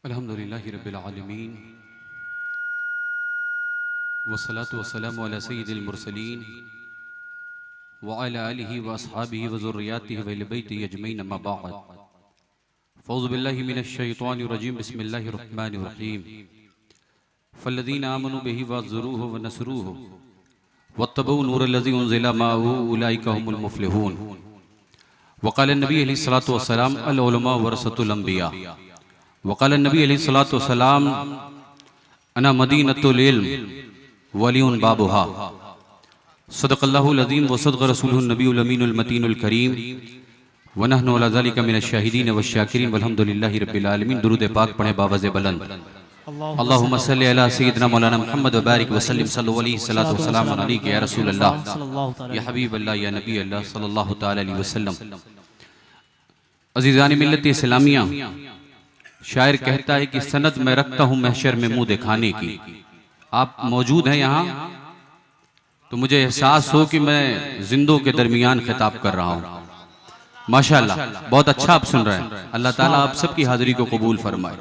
अल्हम्दुलिल्लाहि रब्बिल आलमीन वस्सलातु वस्सलामु अला सय्यिदिल मुरसलीन व अला आलिहि व अस्हाबिहि व ज़ुर्रिय्यातिहि व अहलि बैतिहि अजमईन अम्मा बअद फ़ौज़ु बिल्लाहि मिनश शैतानिर रजीम बिस्मिल्लाहिर रहमानिर रहीम फ़ल्लज़ीना आमनू बिहि वअज़्ज़रूहु व नसरूहु वत्तबऊ नूरल्लज़ी उन्ज़िला मअहू उलाइका हुमुल मुफ़्लिहून वक़ाल नबी अलैहिस्सलातु वस्सलाम अल उलमा वरसतुल अंबिया वक़ाल नबी अलैहिस्सलातु वस्सलाम अना मदीनतुल इल्म वलियुन बाबुहा सदक़ल्लाहुल अज़ीम व सदक़ रसूलुहुन नबियुल अमीनुल मतीनुल करीम व नहनु अला ज़ालिका मिनश शाहिदीन व शाकिरीन वल्हम्दुलिल्लाहि रब्बिल आलमीन। दुरूद पाक पढ़े बावज़े बुलंद। अल्लाहुम्मा सल्लि अला सय्यिदिना मौलाना मुहम्मद व बारिक व सल्लिम सल्लल्लाहु अलैहि सल्लतु व सलाम अलैका या रसूल अल्लाह या हबीब अल्लाह या नबी अल्लाह सल्लल्लाहु तआला अलैहि वसल्लम। अज़ीज़ान मिल्लत इस्लामिया, शायर कहता है कि सनद मैं रखता हूँ महशर में मुंह दिखाने की। आप मौजूद हैं यहाँ तो मुझे एहसास हो कि मैं जिंदों के दरमियान खिताब कर रहा हूँ। माशाअल्लाह, बहुत अच्छा आप सुन रहे हैं। अल्लाह ताला आप सबकी हाजिरी को कबूल फरमाए।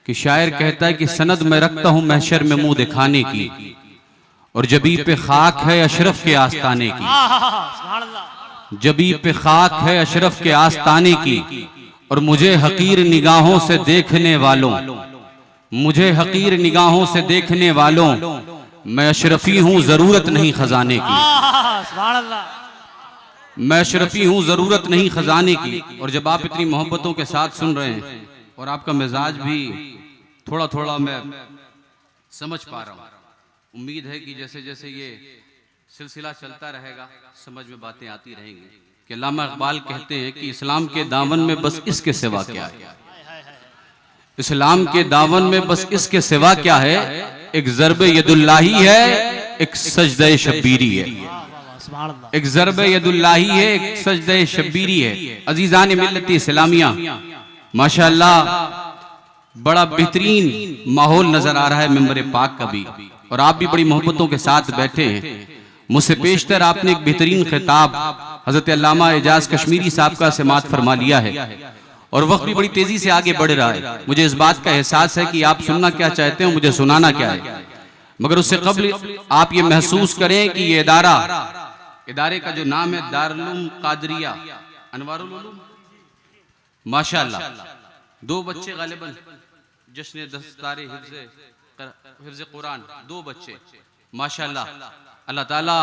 कि शायर कहता है कि सनद मैं रखता हूँ महशर में मुंह दिखाने की और जबी पे खाक है अशरफ के आस्ताने की। जबी पे खाक है अशरफ के आस्ताने की और मुझे हकीर निगाहों से देखने वालों, मुझे हकीर निगाहों से देखने वालों, मैं अशरफी हूं जरूरत नहीं खजाने की। मैं अशरफी हूं जरूरत नहीं खजाने की। और जब आप इतनी मोहब्बतों के साथ सुन रहे हैं और आपका मिजाज भी थोड़ा थोड़ा मैं समझ पा रहा हूं, उम्मीद है कि जैसे जैसे ये सिलसिला चलता रहेगा समझ में बातें आती रहेंगी। कि अल्लामा इकबाल कहते हैं कि इस्लाम के दामन में बस इसके सिवा क्या है। इस्लाम के दामन में बस इसके सिवा क्या है। एक ज़र्ब यदुल्लाही है, एक सजदे शब्बीरी है। एक ज़र्ब यदुल्लाही है, एक सजदे शब्बीरी है। अजीज़ान मिल्लत इस्लामिया, माशाअल्लाह बड़ा बेहतरीन माहौल नजर आ रहा है मिंबर पाक का भी। और आप भी बड़ी मोहब्बतों के साथ बैठे हैं। मुझसे पेशतर आपने एक बेहतरीन खिताब हजरत अल्लामा एजाज कश्मीरी साहब का समाअत फरमा लिया है और वक्त भी बड़ी तेजी से आगे बढ़ रहा है। मुझे इस बात का एहसास है कि आप सुनना क्या चाहते हो, मुझे सुनाना क्या है। मगर उससे कबल आप ये महसूस करें कि ये इदारे का जो नाम है दारुल कादरिया अनवारुल उलूम, माशाअल्लाह 2 बच्चे गालिबन जश्न दस्तारे हिफ्ज़ कुरान, 2 बच्चे माशाअल्लाह। अल्लाह ताला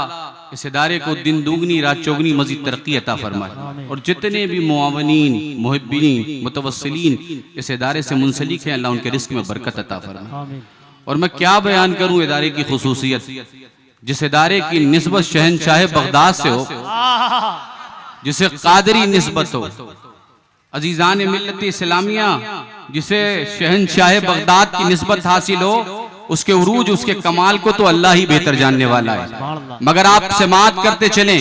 इस इदारे को दिन दुगनी रात चौगनी मजीद तरक्की अता फरमाए। और जितने भी मुआवनीन, मुहिब्बीन, मुतवस्सिलीन इस इदारे से मुंसलिक हैं, अल्लाह उनके रिस्क में बरकत अता फरमाए। और मैं क्या बयान करूं इदारे की खुसूसियत, जिस इदारे की निस्बत शहनशाह बगदाद से हो, जिसे कादरी निस्बत हो। अजीज़ान मिल्लत इस्लामिया, जिसे शहनशाह बगदाद की निस्बत हासिल हो, उसके उरूज, उसके कमाल को तो अल्लाह ही बेहतर जानने वाला है। मगर आप समाअत करते चलें।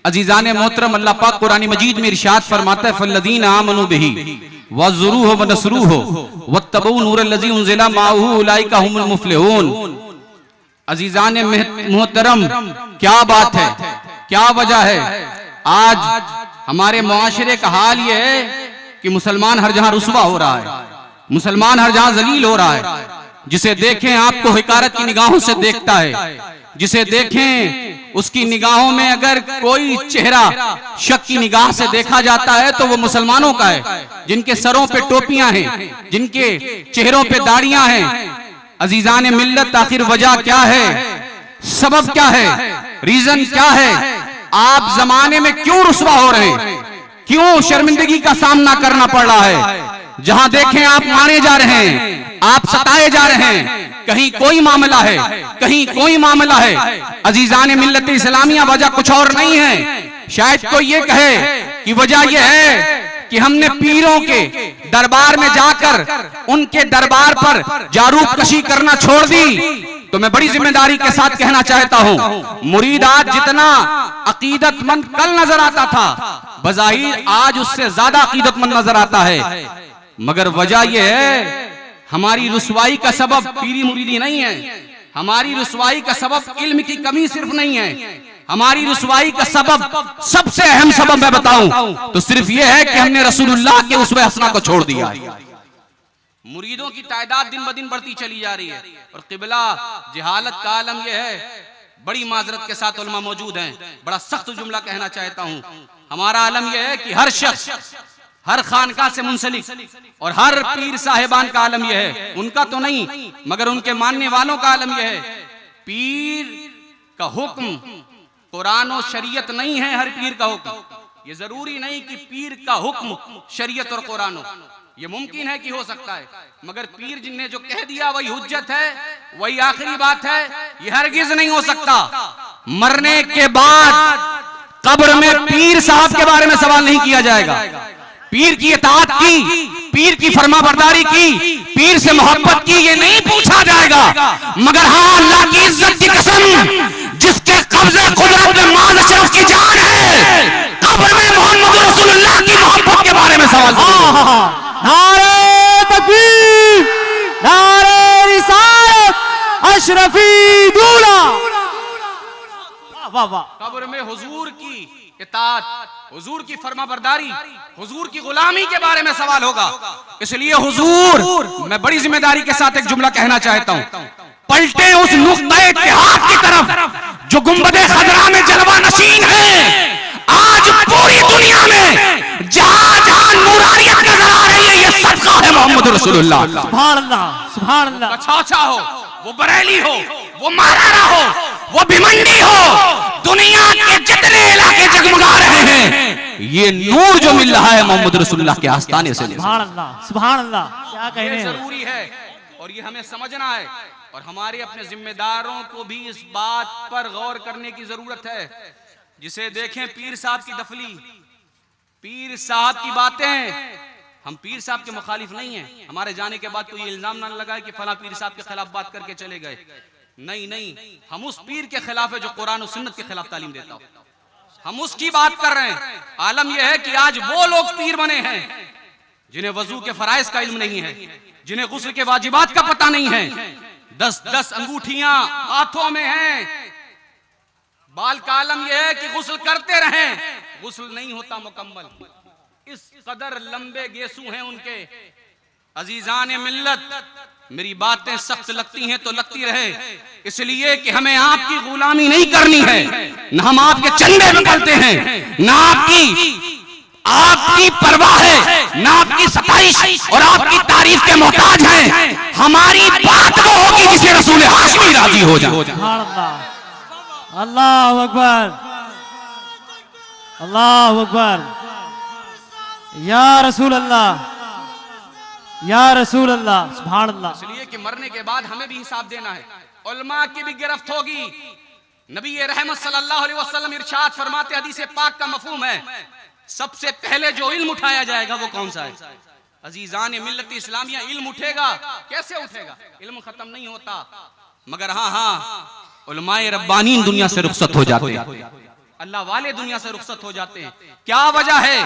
अजीज़ान मोहतरम, अल्लाह पाक कुरान मजीद में इरशाद फरमाता है फल्लज़ीना आमनू बिही वअज़्ज़रूहु व नसरूहु वत्तबऊ नूरल्लज़ी उन्ज़िला मअहू उलाइका हुमुल मुफ़्लिहून। अजीज़ान मोहतरम, क्या बात है, क्या वजह है। आज हमारे मुआशरे का हाल यह है कि मुसलमान हर जहां रुस्वा हो रहा है, मुसलमान हर जहां जलील हो रहा है। जिसे देखें आपको हिकारत की निगाहों से देखता है। जिसे देखें उसकी निगाहों में अगर कोई चेहरा शक की निगाह से देखा जाता है तो वो मुसलमानों का है, जिनके सरों पे टोपियां हैं, जिनके चेहरों पे दाढ़ियां हैं। अजीजान मिल्लत, आखिर वजह क्या है, सबब क्या है, रीजन क्या है। आप जमाने में क्यों रुस्वा हो रहे हैं, क्यों शर्मिंदगी का सामना करना पड़ रहा है। जहां देखें आप मारे जा रहे हैं, आप सताए जा रहे हैं। कहीं कोई मामला है, कहीं कोई मामला है। अजीजान मिल्लत इस्लामिया, वजह कुछ और नहीं है। शायद कोई ये कहे कि वजह यह है कि हमने पीरों के दरबार में जाकर उनके दरबार पर जारूब कशी करना छोड़ दी। तो मैं बड़ी जिम्मेदारी के साथ कहना चाहता हूं, मुरीद आज जितना अकीदतमंद कल नजर आता था, बज़ाहिर आज उससे ज्यादा अकीदतमंद नजर आता है। मगर वजह यह है, हमारी रुसवाई का सबब पीरी मुरीदी नहीं है। हमारी रुसवाई का सबब इल्म की कमी सिर्फ नहीं है। हमारी रुसवाई का सबब, सबसे अहम सबब मैं बताऊं तो सिर्फ यह है कि हमने रसूलुल्लाह के उसवे हसना को छोड़ दिया है। मुरीदों की तादाद दिन ब दिन बढ़ती चली जा रही है। और क़िबला जहालत का आलम यह है, बड़ी माजरत के साथ उलमा मौजूद हैं, बड़ा सख्त जुमला कहना चाहता हूँ, हमारा आलम यह है कि हर शख्स हर खानका से मुंसलिक और हर पीर साहिबान का आलम यह है, उनका तो नहीं मगर उनके मानने वालों का आलम यह है, पीर का हुक्म कुरान और शरीयत नहीं है। हर पीर का हुक्म, ये जरूरी नहीं कि पीर का हुक्म शरीयत और कुरान हो, ये मुमकिन है कि हो सकता है, मगर पीर जिनने जो कह दिया वही हुज्जत है, वही आखिरी बात है, ये हरगिज नहीं हो सकता। मरने के बाद कब्र में पीर साहब के बारे में सवाल नहीं किया जाएगा, पीर की इताअत की, पीर की फरमाबरदारी की, पीर से मोहब्बत की, ये नहीं पूछा जाएगा। मगर हाँ, अल्लाह की इज्जत की कसम, जिसके कब्ज़े कुदरत में माज़ अशरफ की जान है, कब्र में मोहम्मद रसूलुल्लाह की मोहब्बत के बारे में सवाल। नारे तकबीर, नारे रिसालत, अशरफी दूल्हा। वाह वाह। कब्र में हुजूर की इताअत, हुजूर की फरमाबरदारी, हुजूर की गुलामी के बारे में सवाल होगा। इसलिए हुजूर, मैं बड़ी जिम्मेदारी के साथ एक जुमला कहना चाहता हूँ, पलटे उस नुक्ते इत्तेहाद की तरफ जो गुंबदे खजरा में जलवा नशीन है। आज पूरी दुनिया में जहां जहां नूरानियत नजर आ रही है, ये सदका है मोहम्मद रसूलुल्लाह। सुभान अल्लाह, सुभान अल्लाह। छाछा हो, वो बरेली हो, वो मारारा हो, वो भिमंडी हो, दुनिया के जितने इलाके जगमगा रहे हैं, ये नूर जो मिल रहा है मोहम्मद रसूलुल्लाह के आस्ताने से। सुभान अल्लाह, सुभान अल्लाह। क्या कहने हैं, जरूरी है और ये हमें समझना है, और हमारे अपने जिम्मेदारों को भी इस बात पर गौर करने की जरूरत है। जिसे देखें पीर साहब की दफली, पीर साहब की बातें, हम पीर साहब के मुखालिफ नहीं हैं, हमारे जाने के बाद कोई इल्जाम ना लगाए कि फला पीर साहब के खिलाफ बात करके चले गए। नहीं नहीं, हम उस पीर के खिलाफ है जो कुरान और सुन्नत के खिलाफ तालीम देता हो, हम उसकी बात कर रहे हैं। आलम यह है कि आज वो लोग पीर बने हैं जिन्हें वजू के फराइज का इल्म नहीं है, जिन्हें गुस्ल के वाजिबात का पता नहीं है, 10-10 अंगूठियां हाथों में हैं। बाल का आलम यह है कि गुस्ल करते रहें, गुस्ल नहीं होता मुकम्मल, इस कदर लंबे गेसू हैं उनके। अजीजान मिल्लत, मेरी बातें सख्त लगती हैं तो लगती रहे, इसलिए कि हमें आपकी गुलामी नहीं करनी है, न हम आपके चंदे में पलते हैं, न आपकी परवाह है, न आपकी सताइश और आपकी तारीफ के मोहताज हैं। हमारी बात वो होगी जिसे रसूल हाशमी राजी हो जाए। अल्लाह अकबर, अल्लाह अकबर। या रसूल अल्लाह, या रसूल अल्लाह, सुभान अल्लाह। इसलिए कि मरने के बाद हमें भी हिसाब देना है, उलमा की भी गिरफ्त होगी। नबी रहमत सल्लल्लाहु अलैहि वसल्लम इरशाद फरमाते, हदीस पाक का मफहूम है, सबसे पहले जो इल्म उठाया जाएगा वो कौन सा है? अजीजान मिल्लत इस्लामिया, इल्म उठेगा। कैसे उठेगा? इल्म खत्म नहीं होता, मगर हाँ उलमाए रब्बानीन दुनिया से रुखसत हो जाते हैं, अल्लाह वाले दुनिया से रुखसत हो जाते हैं। क्या वजह है?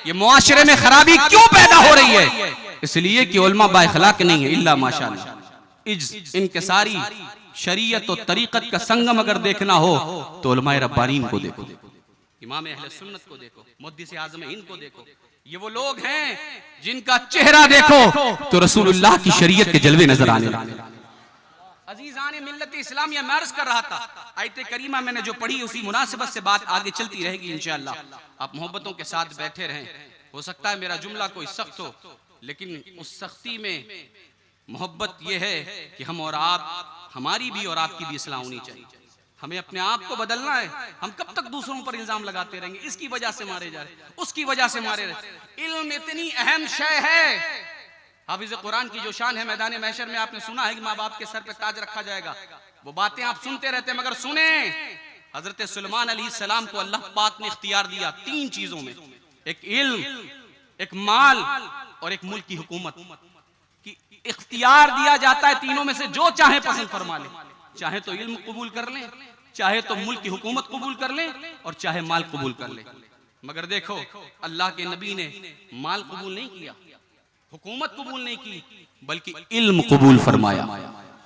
ये मुआशरे में खराबी क्यों पैदा हो रही है? इसलिए कि उलमा बाइखलाक नहीं है, इल्ला माशाअल्लाह। इनके सारी शरीयत और तरीकत का संगम अगर देखना हो तो उलमाए रब्बानीन को देखो, इमाम अहले सुन्नत को देखो, मुहद्दिस आज़म इनको देखो। ये वो लोग हैं जिनका चेहरा देखो तो रसूलुल्लाह की शरीयत के जलवे नजर आने लगे। अजीजान मिल्लत इस्लामिया, मैं अर्ज कर रहा था, आयत करीमा मैंने जो पढ़ी उसी मुनासिबत से बात आगे चलती रहेगी इंशाअल्लाह। आप मोहब्बतों के साथ बैठे रहें। हो सकता है मेरा जुमला कोई सख्त हो, लेकिन उस सख्ती में मोहब्बत यह है कि हम और आप, हमारी भी और आपकी भी इस्लाह होनी चाहिए। हमें अपने आप को बदलना है। हम कब तक दूसरों पर इल्जाम लगाते रहेंगे, इसकी वजह से मारे जा रहे, उसकी वजह से मारे रहे। इल्म इतनी अहम शय है। हाफिज कुरान की जो शान है, मैदान महशर में आपने सुना है कि माँ बाप के सर पे ताज रखा जाएगा। वो बातें आप सुनते रहते हैं, मगर सुने, हजरत सुलेमान अलैहिस्सलाम को अल्लाह पाक ने इख्तियार दिया 3 चीजों में, एक इल्म, एक माल और एक मुल्क की हुकूमत की इख्तियार दिया जाता है। तीनों में से जो चाहे पसंद फरमा ले, चाहे तो इल्म कबूल कर लें, चाहे तो मुल्क की हुकूमत कबूल कर लें, और चाहे माल कबूल कर लें। मगर देखो, अल्लाह के नबी ने माल कबूल नहीं किया, हुकूमत कबूल नहीं की, बल्कि इल्म कबूल फरमाया।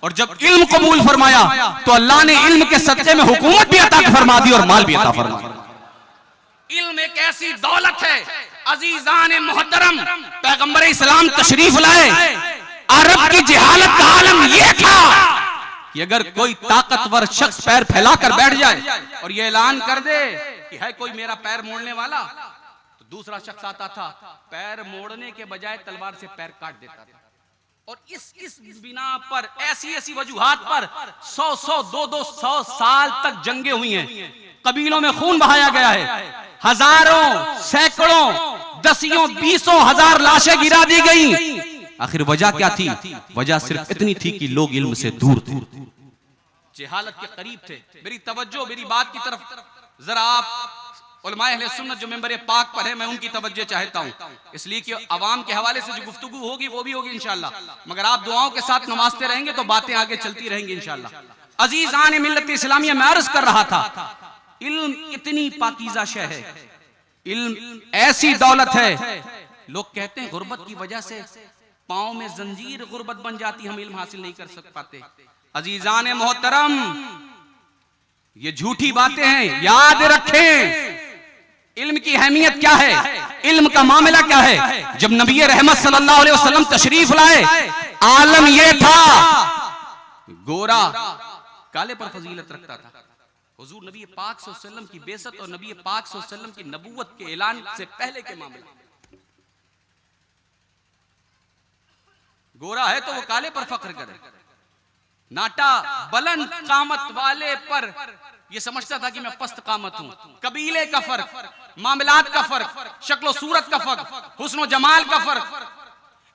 और जब इल्म कबूल फरमाया तो अल्लाह ने इल्म के सदक़े में हुकूमत भी अता फरमा दी और माल भी अता फरमा। इल्म एक ऐसी दौलत है, अजीजान मोहतरम, पैगंबर इस्लाम तशरीफ लाए, अरब की जहालत का आलम यह था कि अगर कोई ताकतवर शख्स पैर फैलाकर बैठ जाए और ये ऐलान कर दे कि है कोई मेरा पैर मोड़ने वाला, तो दूसरा शख्स आता था, पैर मोड़ने के बजाय तलवार से पैर काट देता था। और इस बिना पर ऐसी वजूहात पर 100 200 साल तक जंगे हुई हैं, कबीलों में खून बहाया गया है, हजारों सैकड़ों दसियों बीसों हजार लाशें गिरा दी गई। आखिर वजह क्या थी? वजह सिर्फ इतनी थी कि लोग इल्म से दूर थे, जहालत के करीब थे। मेरी तवज्जो मेरी बात की तरफ जरा आप उलमाए अहले सुन्नत जो मेंबर पाक पर है, मैं उनकी तवज्जो चाहता हूं, इसलिए कि अवाम के हवाले से जो गुफ्तगू होगी वो भी होगी इंशाअल्लाह, मगर आप दुआओं के साथ नमाजते रहेंगे तो बातें आगे चलती रहेंगी इंशाअल्लाह। अजीजान मिल्लत इस्लामिया में अर्ज कर रहा था, इल्म इतनी पाकीज़ा शय है, इल्म ऐसी दौलत है। लोग कहते हैं गुर्बत की वजह से पांव में जंजीर गुर्बत बन जाती, हम इल्म हासिल नहीं कर पाते। अजीजान मोहतरम, ये झूठी बातें हैं, याद रखें इल्म की अहमियत क्या है, इल्म का मामला क्या है। जब नबी रहमत सल्लल्लाहु अलैहि वसल्लम तशरीफ लाए, आलम यह था गोरा काले पर फजीलत रखता था। हुजूर नबी पाक सल्लल्लाहु अलैहि वसल्लम की बेसत और नबी पाक सल्लल्लाहु अलैहि वसल्लम की नबूवत के ऐलान से पहले के मामले, गोरा है तो वो काले पर फख्र करे, नाटा बुलंद कामत वाले पर ये समझता था कि मैं पस्त कामत हूं। कबीले का फर्क, मामलात का फर्क, शक्लो सूरत का फर्क, हुस्न जमाल का फर्क।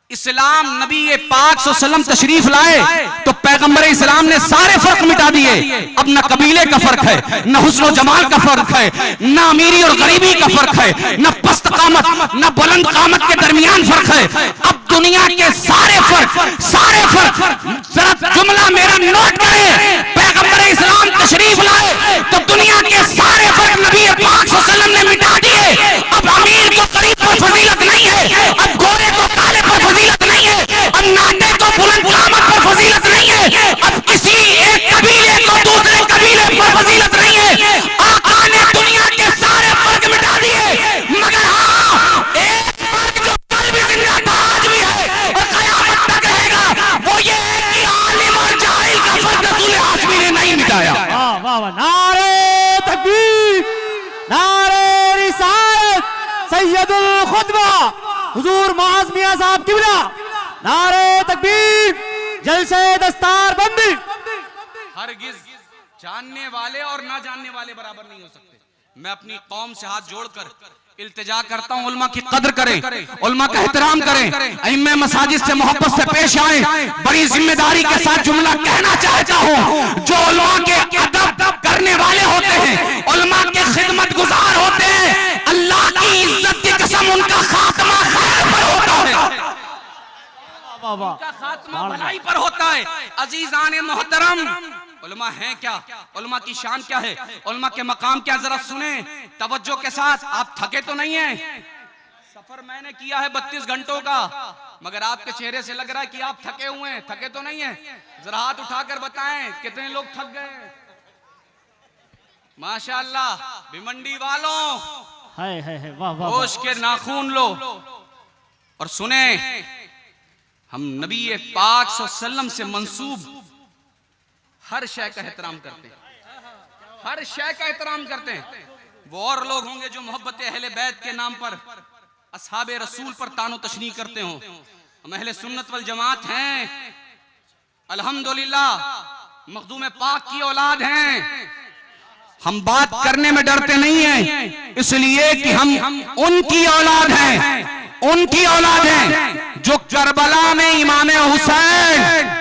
इस्लाम नबी पाक सल्लल्लाहु अलैहि वसल्लम तशरीफ लाए तो पैगंबर इस्लाम ने सारे फर्क मिटा दिए। अब न कबीले का फर्क है, न हुस्न जमाल का फर्क है, न अमीरी और गरीबी का फर्क है, न पस्त कामत न बुलंद कामत के दरमियान फर्क है। अब दुनिया के सारे फर्क जरा जुमला मेरा नोट करें, पैगंबर इस्लाम तशरीफ लाए तो दुनिया के सारे फर्क नबी पाक सल्लल्लाहु अलैहि वसल्लम ने मिटा दिए। अब अमीर को गरीब पर फजीलत नहीं है, अब गोरे को काले पर फजीलत नहीं है, अब नाटे को बुलंद कामत पर फजीलत नहीं है, अब किसी एक कबीले को दूसरे कबीले पर फजीलत नहीं है। आका ने दुनिया के सारे फर्क मिटा दिए, मगर हाँ एक फर्क जो कल भी जिंदा था आज भी है और क़यामत तक रहेगा, वो ये है कि आलिम और जाहिल का फर्क रसूल हाशमी ने नहीं मिटाया। वाह वाह वाह, नारे तकबीर, नारे रिसालत, सैयदुल खुतबा हुजूर मुआज़ मियां साहब किबला, नारे तकबीर, जलसे दस्तार बंदी। हरगिज जानने वाले और ना जानने वाले बराबर नहीं हो सकते। मैं अपनी कौम से हाथ जोड़कर इल्तिजा करता हूं, उल्मा की कदर करें, उल्मा का एहतराम करें, अइम्मे मसाजिद से मोहब्बत से पेश आए। बड़ी जिम्मेदारी के साथ जुमला कहना चाहता हूं, जो उल्मा के अदब करने वाले होते हैं, उल्मा के खिदमत गुजार होते हैं, अल्लाह की इज्जत की कसम उनका खात्मा खैर पर होता है, उनका खात्मा भलाई पर होता है। अजीजान मोहतरम, उलमा है क्या, उलमा की शान क्या है, उलमा के मकाम क्या, जरा सुने तवज्जो के साथ। आप थके तो नहीं हैं? सफर मैंने किया है 32 घंटों का, मगर आपके चेहरे से लग रहा है कि आप थके हुए हैं। थके तो नहीं हैं? जरा हाथ उठाकर बताएं कितने लोग थक गए। माशाअल्लाह, भिमंडी वालों है वाह वाह, होश के नाखून लो और सुने, हम नबी पाक सल्लल्लाहु अलैहि वसल्लम से मंसूब हर शय का एहतराम करते हैं, हर शय का एहतराम करते हैं। वो और लोग होंगे जो मोहब्बत अहले बैत के नाम पर असहाबे रसूल पर तानो तशनी करते हो। हम अहले सुन्नत वल जमात हैं, अल्हम्दुलिल्लाह मखदूम पाक की औलाद हैं। हम बात करने में डरते नहीं हैं, इसलिए कि हम उनकी औलाद हैं, उनकी औलाद हैं जो करबला में इमाम हुसैन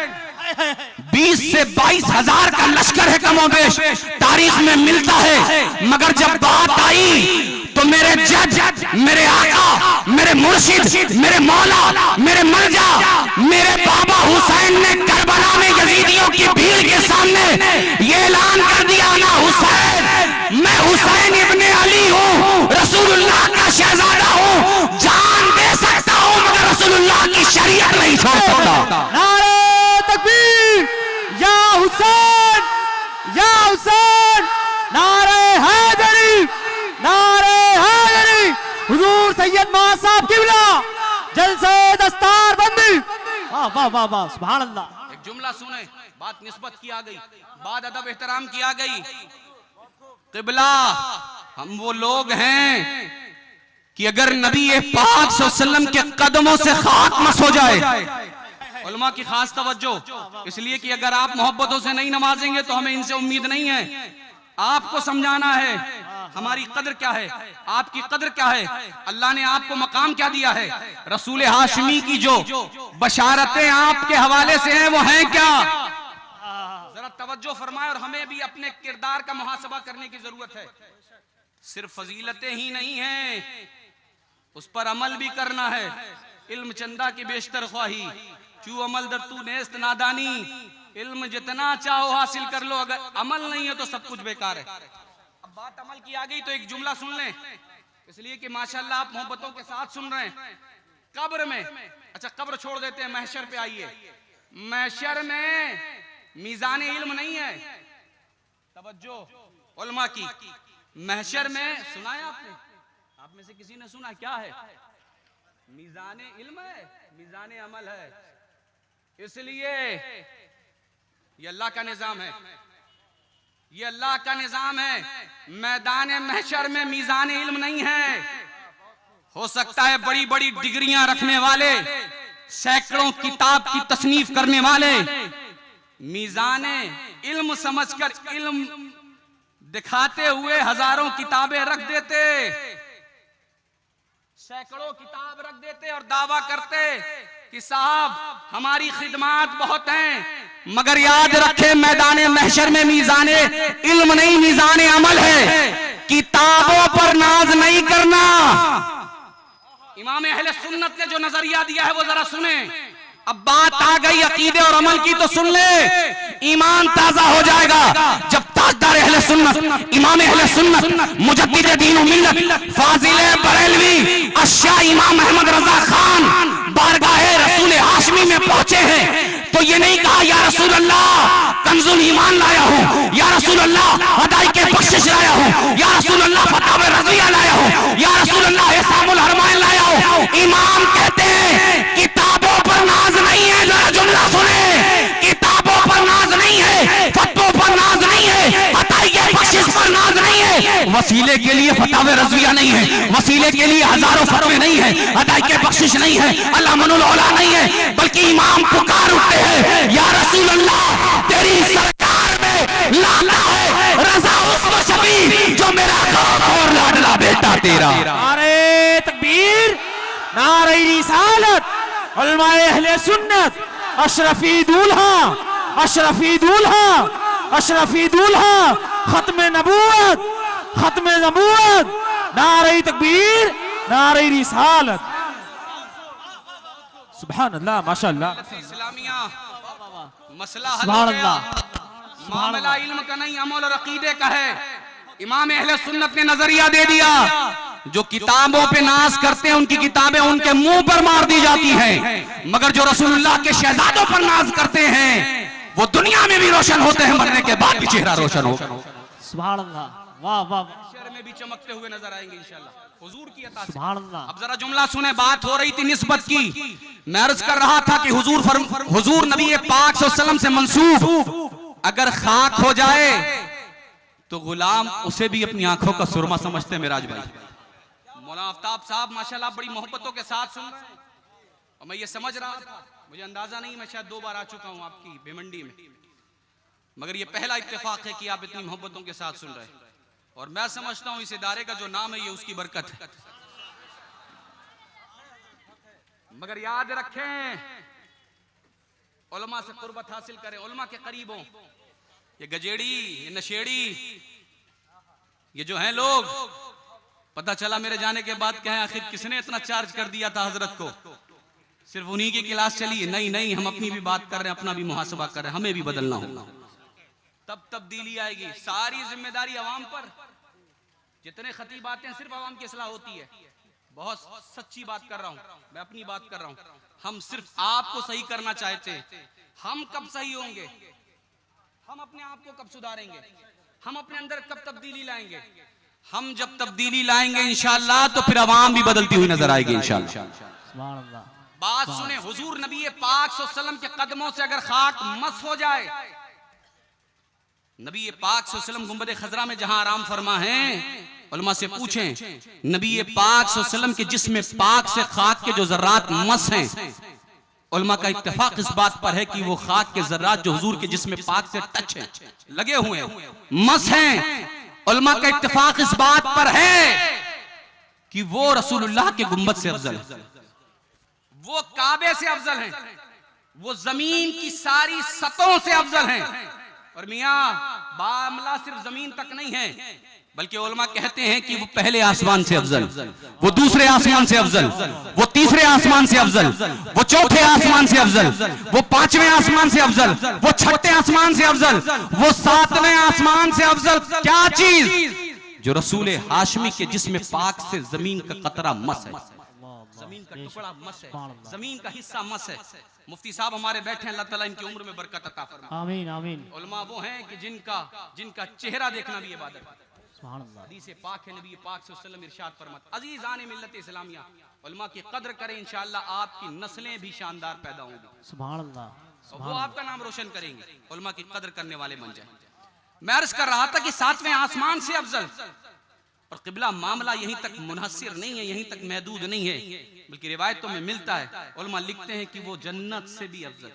20 से 22 हजार का लश्कर है कमोबेश, तारीख में मिलता है। मगर जब बात आई तो मेरे जज, मेरे आका, मेरे मुर्शिद, मेरे मौला, मेरे मलजा, मेरे बाबा हुसैन ने करबला में यजीदियों की भीड़ के सामने ये ऐलान कर दिया, ना हुसैन, मैं हुसैन इब्ने अली हूँ, रसूलुल्लाह का शहजादा हूँ, जान दे सकता हूँ मगर रसूलुल्लाह की शरीयत नहीं छोड़ सकता। नारे तकबीर, या हुसैन, या हुसैन, नारे हैदरी, नारे हैदरी, हुजूर सैयद मुआज़ साहब किबला, जलसे दस्तार बंदी। वाह वाह वाह वाह, सुभान अल्लाह। एक जुमला सुने, बात निस्बत की आ गई, बात अदब एहतराम की आ गई। क़िबला, हम वो लोग हैं कि अगर नबी पाक सल्लल्लाहु अलैहि वसल्लम के कदमों से खाक मस हो जाए, उलमा की खास तवज्जो, इसलिए कि अगर आप मोहब्बतों से नहीं नवाजेंगे तो हमें इनसे उम्मीद नहीं है। आपको समझाना है हमारी कदर क्या है, आपकी कदर क्या है, अल्लाह ने आपको मकाम क्या दिया है, रसूल हाशमी की जो बशारतें आपके हवाले से हैं वो हैं क्या। जरा तवज्जो फरमाए और हमें भी अपने किरदार का मुहासबा करने की जरूरत है। सिर्फ फजीलतें ही नहीं हैं, उस पर अमल भी करना है। इल्म चंदा की बेशतर ख्वाही, चू अमल दर तू नेस्त नादानी। इल्म जितना चाहो हासिल कर लो, अगर अमल नहीं है तो सब कुछ बेकार है। अब बात अमल की आ गई तो एक जुमला सुन लें, इसलिए कि माशाल्लाह आप मोहब्बतों के साथ सुन रहे हैं। कब्र में, अच्छा कब्र छोड़ देते हैं, महशर पे आइए। महशर में मीज़ान इल्म नहीं है, तवज्जो उलमा की। महशर में सुना है आपने, आप में से किसी ने सुना क्या है? मीज़ान इल्म है, मीज़ान अमल है। इसलिए ये अल्लाह का निजाम है, ये अल्लाह का निजाम है। मैदान महशर में मीज़ान इल्म नहीं है। हो सकता है बड़ी बड़ी डिग्रियां रखने वाले, सैकड़ों किताब की तसनीफ करने वाले मीज़ान इल्म समझकर इल्म दिखाते हुए हजारों किताबें रख देते, सैकड़ों किताब रख देते और दावा करते कि साहब हमारी खिदमात बहुत हैं, मगर याद रखे मैदान महशर में मीज़ान इल्म नहीं, मीज़ान अमल है। किताबों पर नाज नहीं करना। इमाम अहले सुन्नत ने जो नजरिया दिया है वो जरा सुने। अब बात आ गई अकीदे और अमल की तो सुन ले, ईमान ताजा हो जाएगा जब ताजदार अहले सुन्नत, इमाम अहले सुन्नत, मुजद्दिद दीन व मिल्लत, फाजिल बरेलवी अशा इमाम अहमद रजा खान बारगाहे रसूल हाशमी में पहुंचे हैं तो ये नहीं कहा या रसूल अल्लाह कंजुल ईमान लाया हूँ, या रसूल अल्लाह अदाई के बख्शिश लाया हूँ, या रसूल अल्लाह फतावे रज़िया लाया हूँ, या रसूल अल्लाह इसामुल हरमैन लाया हूँ। इमाम कहते हैं किताबों पर नाज नहीं है। जरा जुमला सुने, किताबों पर नाज नहीं है, फतवों पर नाज नहीं है, अदाई के बख्शिश पर नाज नहीं है। वसीले के लिए फतावे रज़िया नहीं है, वसीले के लिए हजारों फतवे नहीं है, अदाई के बख्शिश नहीं है, अल्लाह मनुल औला नहीं है, बल्कि इमाम पुकार उठते हैं या रसूल अल्लाह तेरी सरकार में लाना है रजा उसको शबी जो मेरा और लाडला बेटा तेरा। नारे तकबीर, नारे रिसालत, उलमाए अहले सुन्नत, अशरफी दूल्हा, अशरफी दूल्हा, अशरफी दूल्हा, खत्मे नबूवत, खत्मे नबूवत। नारे तकबीर, नारे रिसालत, सुभान अल्लाह, माशाअल्लाह। इस्लामिया मसला हल सुभान हो गया। अल्लाह, मामला इल्म का नहीं, अमल और अकीदे का है। इमाम अहले सुन्नत ने नजरिया दे दिया, जो किताबों पे नाज करते हैं उनकी किताबें उनके मुंह पर मार दी जाती हैं, मगर जो रसूलुल्लाह के शहजादों पर नाज करते हैं वो दुनिया में भी रोशन होते हैं, मरने के बाद भी चेहरा रोशन होगा। सुभान अल्लाह, वाह वाह, शहर में भी चमकते हुए नजर आएंगे इंशाल्लाह हुजूर की अता से। सुभान अल्लाह। अब जरा जुमला सुने, बात हो रही थी निस्बत की। मैं अर्ज कर रहा था कि हुजूर नबी पाक सल्लल्लाहु अलैहि वसल्लम से मंसूब अगर खाक हो जाए तो गुलाम उसे भी अपनी आंखों का सुरमा समझते हैं। मेराज भाई मौलाना आफ्ताब साहब माशाल्लाह बड़ी मोहब्बतों के साथ सुन रहे हैं और मैं ये समझ रहा था, मुझे अंदाजा नहीं, मैं शायद 2 बार आ चुका हूं आपकी भिवंडी में, मगर ये पहला इत्तेफाक है कि आप इतनी मोहब्बतों के साथ सुन रहे हैं। और मैं समझता हूं इस इदारे का जो नाम है ये उसकी बरकत है। मगर याद रखें, उलमा से कुर्बत हासिल करें, उलमा के करीब हों। ये गजेड़ी, ये नशेड़ी, ये जो हैं लोग, पता चला मेरे जाने के बाद कहें आखिर किसने इतना चार्ज कर दिया था हजरत को, सिर्फ उन्हीं की क्लास चली है। नहीं नहीं, हम अपनी भी बात कर रहे हैं, अपना भी मुहासबा कर रहे हैं, हमें भी बदलना होगा, तब तब्दीली आएगी। सारी जिम्मेदारी अवाम पर। जितने खतीब आते हैं सिर्फ अवाम की इस्लाह होती है। बहुत सच्ची बात कर रहा हूं, मैं अपनी बात कर रहा हूं। हम सिर्फ आपको सही करना चाहते हैं। हम कब सही होंगे, हम अपने आप को कब सुधारेंगे, हम अपने अंदर कब तब्दीली लाएंगे? हम जब तब्दीली लाएंगे इंशाअल्लाह तो फिर अवाम भी बदलती हुई नजर आएगी इंशाअल्लाह। सुभान अल्लाह। बात सुने, हुजूर नबी पाक सल्लल्लाहु अलैहि वसल्लम के कदमों से अगर खाक मस हो जाए, नबी पाक सल्लल्लाहु अलैहि वसल्लम गुंबद खजरा में जहां आराम फरमा है, उलमा से पूछें नबी पाक सल्लल्लाहु अलैहि वसल्लम के जिस्म पाक से खाक के जो जर्रात मस हैं, उलमा का इत्तेफाक इस बात पर है कि वो खाक के जर्रात जो हुजूर के जिस्म पाक से टच हैं, लगे हुए हैं, मस हैं, उलमा का इत्तेफाक इस बात पर है कि वो रसूलुल्लाह के गुंबद से अफजल है, वो काबे से अफजल हैं, वो जमीन की सारी सतहों से अफजल हैं। और मियां मामला सिर्फ जमीन तक नहीं है, बल्कि उलमा कहते हैं कि वो पहले आसमान से अफजल, वो दूसरे आसमान से अफजल, वो तीसरे आसमान से अफजल, वो चौथे आसमान से अफजल, वो पांचवें आसमान से अफजल, वो छठे आसमान से अफजल, वो सातवें आसमान से अफजल। क्या चीज? जो रसूल हाशमी के जिस्म पाक से जमीन का कतरा मस है, जमीन का टुकड़ा मस है, जमीन का हिस्सा मस है। मुफ्ती साहब हमारे बैठे हैं, अल्लाह ताला इनकी उम्र में बरकत अता फरमाए। आमीन आमीन। उलमा वो हैं कि जिनका चेहरा देखना भी इबादत है। हदीस पाक है, नबी पाक सल्लल्लाहु अलैहि वसल्लम इरशाद फरमाते, अजीज़ान मिल्लत इस्लामिया, उलमा की कद्र करें, इंशाअल्लाह आपकी नस्लें भी शानदार पैदा होंगी। सुभान अल्लाह। वो आपका नाम रोशन करेंगे, उलमा की कद्र करने वाले बन जाए। मैं अर्ज कर रहा था कि सातवें आसमान से अफजल, और क़िबला मामला यहीं तक मुनहसिर नहीं है, यहीं तक महदूद नहीं है, बल्कि रिवायतों में मिलता है। उलमा लिखते हैं कि वो जन्नत से भी अफजल,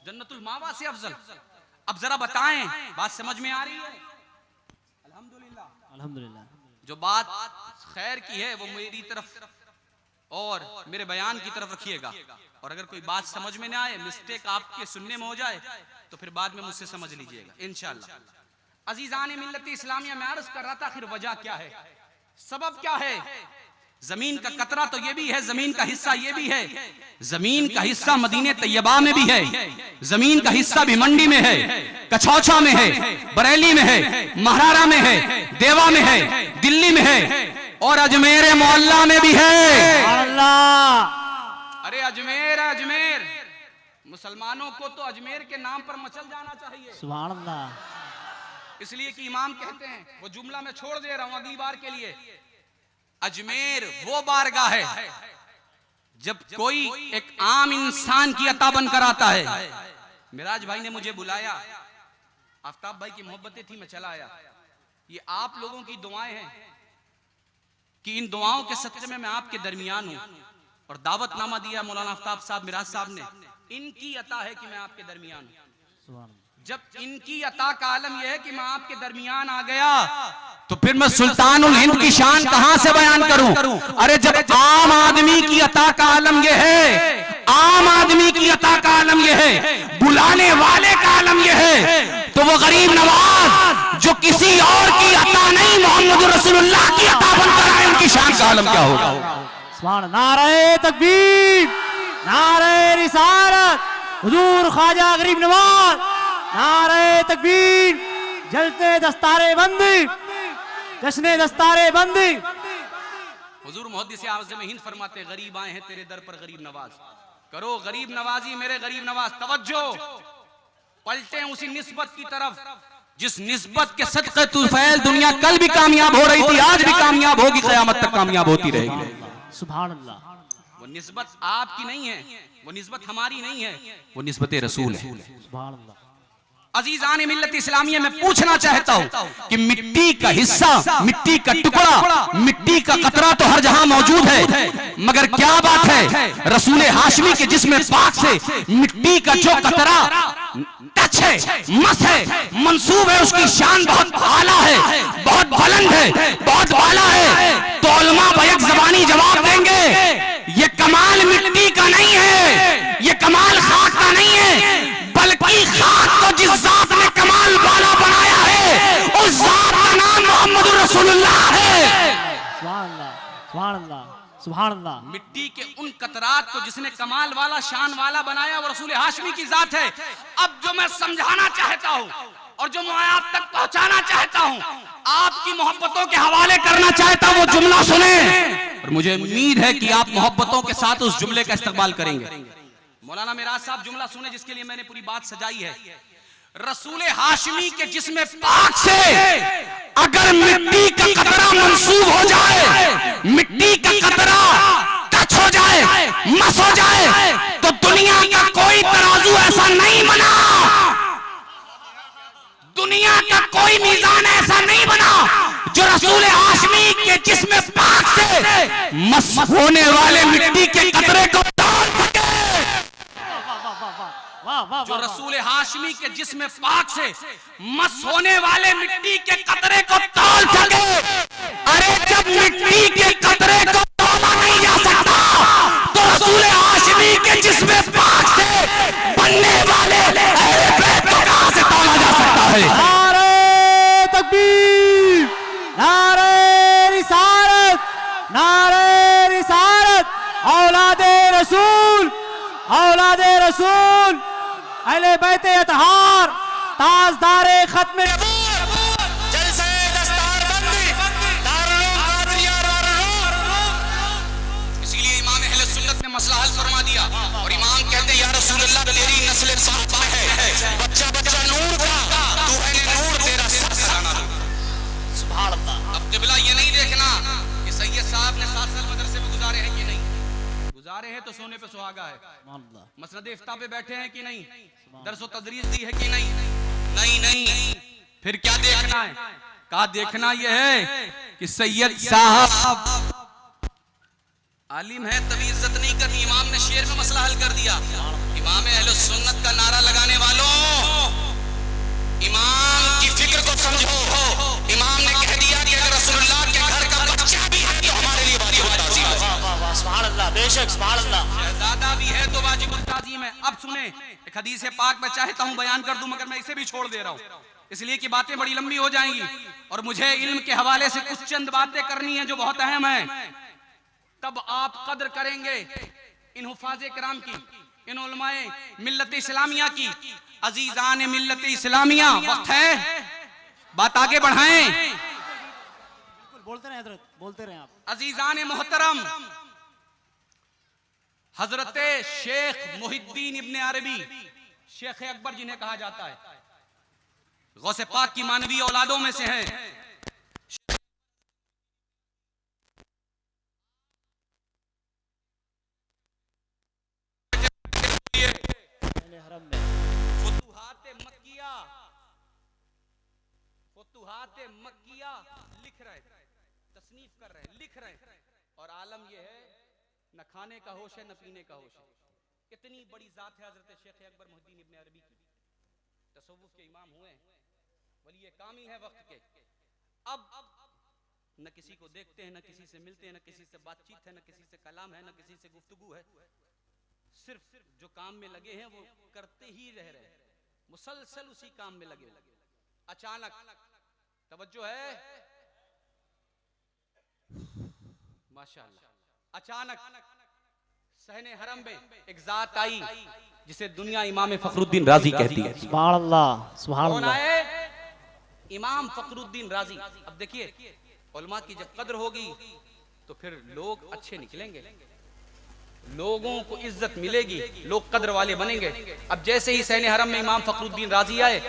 जन्नतुल मावा से अफजल। अब जरा बताएं, बात समझ में आ रही है? अल्हम्दुलिल्लाह। जो बात खैर की है वो मेरी तरफ और मेरे बयान की तरफ रखिएगा, और अगर कोई बात समझ में ना आए, मिस्टेक आपके सुनने में हो जाए, तो फिर बाद में मुझसे समझ लीजिएगा इंशाअल्लाह। अजीजान मिल्लत इस्लामिया, मैं अर्ज कर रहा था आखिर वजह क्या है, सबब क्या है? जमीन का कतरा तो ये भी है, जमीन का हिस्सा ये भी है, जमीन का हिस्सा मदीने तैयबा में भी है, जमीन का हिस्सा भी मंडी में है, कछौछा में है, बरेली में है, महारारा में है, देवा में है, दिल्ली में है, और अजमेर मोहल्ला में भी है। अरे अजमेर अजमेर, मुसलमानों को तो अजमेर के नाम पर मचल जाना चाहिए। सुभान अल्लाह। इसलिए कि इमाम कहते हैं, वो जुमला मैं छोड़ दे रहा हूं अगली बार के लिए, अजमेर वो बारगाह है जब कोई एक आम इंसान की अता बनकर आता है। मिराज भाई ने मुझे बुलाया, आफ्ताब भाई की मोहब्बतें थी, मैं चला आया। ये आप लोगों की दुआएं हैं कि इन दुआओं के सदक़े में मैं आपके दरमियान हूं, और दावतनामा दिया मौलाना आफ्ताब साहब मिराज साहब ने, इनकी अता है कि मैं आपके दरमियान हूं। जब इनकी अता का आलम यह है कि मैं आपके दरमियान आ गया, तो फिर मैं सुल्तानुल हिंद की शान कहां से बयान करूं? अरे जब आम आदमी की अता का आलम यह है, आम आदमी की अता का आलम यह है, बुलाने वाले का आलम यह है, तो वो गरीब नवाज जो किसी और की अता नहीं, मोहम्मद रसूलुल्लाह की अता बनकर आए, उनकी शान का आलम क्या होगा? सुभान। नारे तकबीर, नारे रिसालत, हुजूर ख्वाजा गरीब नवाज, नारे तकबीर, जलते दस्तारे बंदी, जश्ने दस्तारे बंदी। हुजूर मुहद्दिस आज़म हिंद फरमाते, गरीब आए हैं तेरे दर पर गरीब नवाज, करो गरीब नवाजी मेरे गरीब नवाज। तवज्जो, पलटे उसी निस्बत की तरफ जिस निस्बत के सदक़े तुफैल दुनिया कल भी कामयाब हो रही थी, आज भी कामयाब होगी, क़यामत तक कामयाब होती रहेगी। सुभान अल्लाह। वो निस्बत आपकी नहीं है, वो निस्बत हमारी नहीं है, वो निस्बत रसूल है। सुभान अल्लाह। अजीज़ान मिल्लत इस्लामिया, मैं पूछना चाहता हूं कि मिट्टी का हिस्सा, मिट्टी का टुकड़ा, मिट्टी का कतरा तो हर जहां मौजूद है, मगर क्या बात है, रसूल हाशमी के जिस्म पाक से मिट्टी का जो कतरा टच है, मस है, मंसूब है, उसकी शान बहुत आला है, बहुत बुलंद है, बहुत वाला है। तो उलमा बैक ज़बानी जवाब देंगे, ये कमाल मिट्टी का नहीं है, ये कमाल खाक का नहीं है, बल्कि खाक को जिस जात ने कमाल वाला बनाया है, उस जात का नाम मोहम्मद रसूलुल्लाह है। सुभान अल्लाह, सुभान अल्लाह, सुभान अल्लाह। मिट्टी के उन कतरात को जिसने कमाल वाला, शान वाला बनाया, वो रसूल हाशमी की जात है। अब जो मैं समझाना चाहता हूं और जो मैं आप तक पहुंचाना चाहता हूं, आपकी मोहब्बतों के हवाले करना चाहता हूं, वो जुमला सुने, और मुझे उम्मीद है कि आप मोहब्बतों के साथ उस जुमले का इस्तकबाल करेंगे। मौलाना मिराज साहब जुमला सुने, जिसके लिए मैंने पूरी बात सजाई है। रसूल हाशमी के जिस्म पाक से अगर मिट्टी का कतरा मंसूब हो जाए, मिट्टी का कतरा टच हो जाए, जाए, मस हो जाए, तो दुनिया का कोई तराजू ऐसा नहीं बना, दुनिया का कोई मीज़ान ऐसा नहीं बना जो रसूल हाशमी के जिस्म पाक से मस होने वाले मिट्टी के कतरे को तौल सके, जो रसूल हाशमी के जिस्म पाक से मस होने वाले मिट्टी के कतरे को तौल सके। अरे जब मिट्टी के कतरे को तौला नहीं जा सकता तो रसूल हाशमी के जिस्म पाक से बनने वाले अहले बैत को कहां से तौला जा सकता है? नारे तकबीर, नारे रिसालत, नारे रिसालत, औलादे रसूल, औलादे रसूल, अहले बैत अतहार, ताजदारे खत्म जलसे दस्तारबंदी, दारुल कादिरिया इसीलिए इमाम अहले सुन्नत ने मसला हल फरमा दिया और इमाम कहते या रसूल अल्लाह तेरी नस्ल साहबा है, बच्चा बच्चा नूर का, तू है नूर, तेरा सर खजाना दो। सुभान अल्लाह। अब क़िबला ये नहीं देखना कि सैयद साहब ने 7 साल मदरसे में गुजारे हैं कि नहीं, गुजारे हैं तो सोने पे सुहागा है, मसनद इफ्ता पे बैठे हैं कि नहीं, दर्स व तदरीस दी है कि नहीं, नहीं नहीं, फिर क्या देखना है? कहा देखना यह है कि सैयद साहब आलिम है तभी इज्जत नहीं करनी। इमाम ने शेर में मसला हल कर दिया। इमाम अहले सुन्नत का नारा लगाने वालों, इमाम की फिक्र को समझो। इमाम ने कह दिया कि अगर रसूलुल्लाह के घर का बच्चा भी है तो हमारे लिए वाजिब ताज़ीम है। सुभान अल्लाह, बेशक सुभान अल्लाह। शहजादा भी है तो वाजिब ताज़ीम है। अब सुने, एक हदीस पाक में चाहता हूं बयान कर दूं मगर मैं इसे भी छोड़ दे रहा हूं इसलिए कि बातें बड़ी लंबी हो जाएंगी और मुझे इल्म के हवाले से कुछ चंद बातें करनी है जो बहुत अहम है। तब आप कद्र करेंगे इन हुफाज़े किराम की, इन उलमाए मिल्लत इस्लामिया की। अजीजान मिल्लत इस्लामिया, वक्त है बात आगे बढ़ाएं। बोलते रहे हजरत, बोलते रहे आप। अजीजान मोहतरम, हजरत शेख मुहिद्दीन इब्ने अरबी, शेख अकबर जिन्हें कहा जाता है, गौसे पाक की मानवीय औलादों में से हैं। फुतूहाते मक्किया लिख रहे, तसनीफ कर रहे, लिख रहे और आलम यह है न खाने का होश है न पीने का होश है। इतनी बड़ी जात है हजरत शेख अकबर मुहिद्दीन इब्ने अरबी की। तसव्वुफ के इमाम हुए, वली कामिल है वक्त के। अब न किसी को देखते हैं, न किसी से मिलते हैं, न किसी से बातचीत है, न किसी से कलाम है, न किसी से गुफ्तगू है। सिर्फ जो काम में लगे हैं वो करते ही रह रहे हैं, मुसलसल उसी काम में लगे। अचानक तवज्जो है माशाअल्लाह, अचानक सहने हरम में एक जात आई जिसे दुनिया इमाम फखरुद्दीन राजी कहती है। सुभान अल्लाह, सुभान अल्लाह। इमाम फखरुद्दीन राजी। अब देखिए, उलमा की जब कद्र होगी तो फिर लोग अच्छे निकलेंगे, लोगों को इज्जत मिलेगी, लोग कद्र वाले बनेंगे। अब जैसे ही सहने हरम में इमाम फखरुद्दीन राजी आए,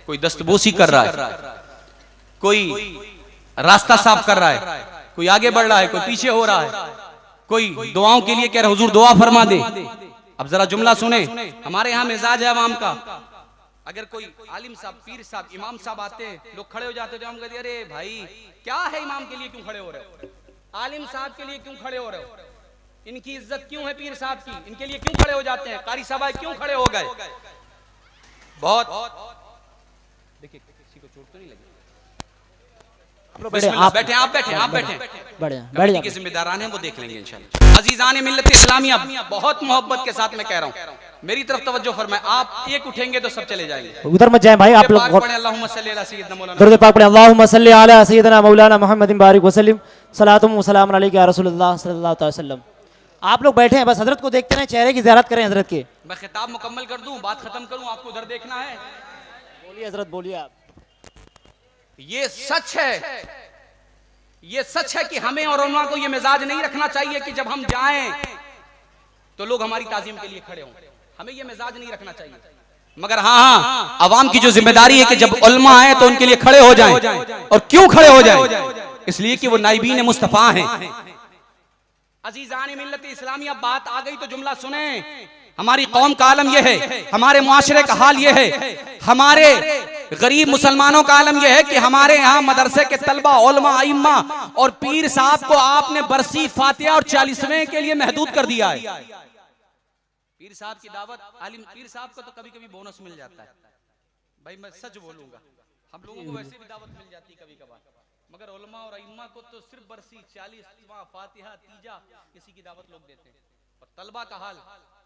कोई दस्तबोसी कर रहा है, कोई रास्ता साफ कर रहा है, कोई आगे बढ़ रहा है, कोई पीछे हो रहा है, कोई दुआओं के लिए कह रहा है हुजूर दुआ फरमा दे। अब जरा जुमला सुने, हमारे यहाँ मिजाज है अवाम का, अगर कोई आलिम साहब, पीर साहब, इमाम साहब आते हैं, लोग खड़े हो जाते हैं, तो हम कहते हैं अरे भाई क्या है, इमाम के लिए क्यों खड़े हो रहे हो, आलिम साहब के लिए क्यों खड़े हो रहे हो, इनकी इज्जत क्यों है पीर साहब की, इनके लिए क्यों खड़े हो जाते हैं, कारी साहब क्यों खड़े हो गए। बहुत देखिए किसी को चोट तो नहीं लगी। आप बैठे, आप बैठे, आप बैठे, बढ़िया के जिम्मेदारान हैं वो देख लेंगे इंशाल्लाह। अजीजान मिल्लत इस्लामिया, बहुत मोहब्बत के साथ मैं कह रहा हूँ, मेरी तरफ तवज्जो फरमाएं। आप एक उठेंगे तो सब चले जाएंगे, उधर मत जाए भाई। आप लोग अल्लाहुम्मा सल्ली अला सय्यिदना मौलाना, दुरूद पाक पढ़ें। अल्लाहुम्मा सल्ली अला सय्यिदना मौलाना मुहम्मदिन बारिक वसल्लम, सलातुम व सलाम अलैका या रसूलुल्लाह सल्लल्लाहु अलैहि वसल्लम। आप लोग बैठे हैं, बस हजरत को देखते रहें, चेहरे की ज़ियारत करें हजरत के। मैं खिताब मुकम्मल कर दूं, बात खत्म करूं, आपको उधर देखना है। बोलिए हजरत, बोलिए आप। ये सच है, ये सच है कि हमें और उन्होंने को ये मिजाज नहीं रखना चाहिए कि जब हम जाएं तो लोग हमारी ताजीम के लिए खड़े हों, हमें ये मिजाज नहीं रखना चाहिए। मगर हाँ, अवाम की जो जिम्मेदारी है कि जब उलमा आए तो उनके लिए खड़े हो जाएं। और क्यों खड़े हो जाएं? इसलिए कि वो नाइबीन मुस्तफा हैं, अजीजान मिल्लत इस्लामिया, बात आ गई तो जुमला सुने। हमारी कौम का आलम यह है, हमारे मुआशरे का हाल यह है, हमारे गरीब मुसलमानों का आलम यह है कि हमारे यहाँ मदरसे के तलबा, उलमा, आइम्मा और पीर साहब को आपने बरसी, फातिहा और 40वें के लिए महदूद कर दिया है। पीर साहब की दावत, आलिम पीर साहब को तो कभी कभी बोनस मिल जाता है भाई, मैं सच बोलूंगा, हम लोगों को वैसे भी दावत मिल जाती कभी कभार, मगर उलमा और अइम्मा को तो सिर्फ बरसी, 40वां, फातिहा, तीजा किसी की दावत लोग देते हैं। और तलबा का हाल,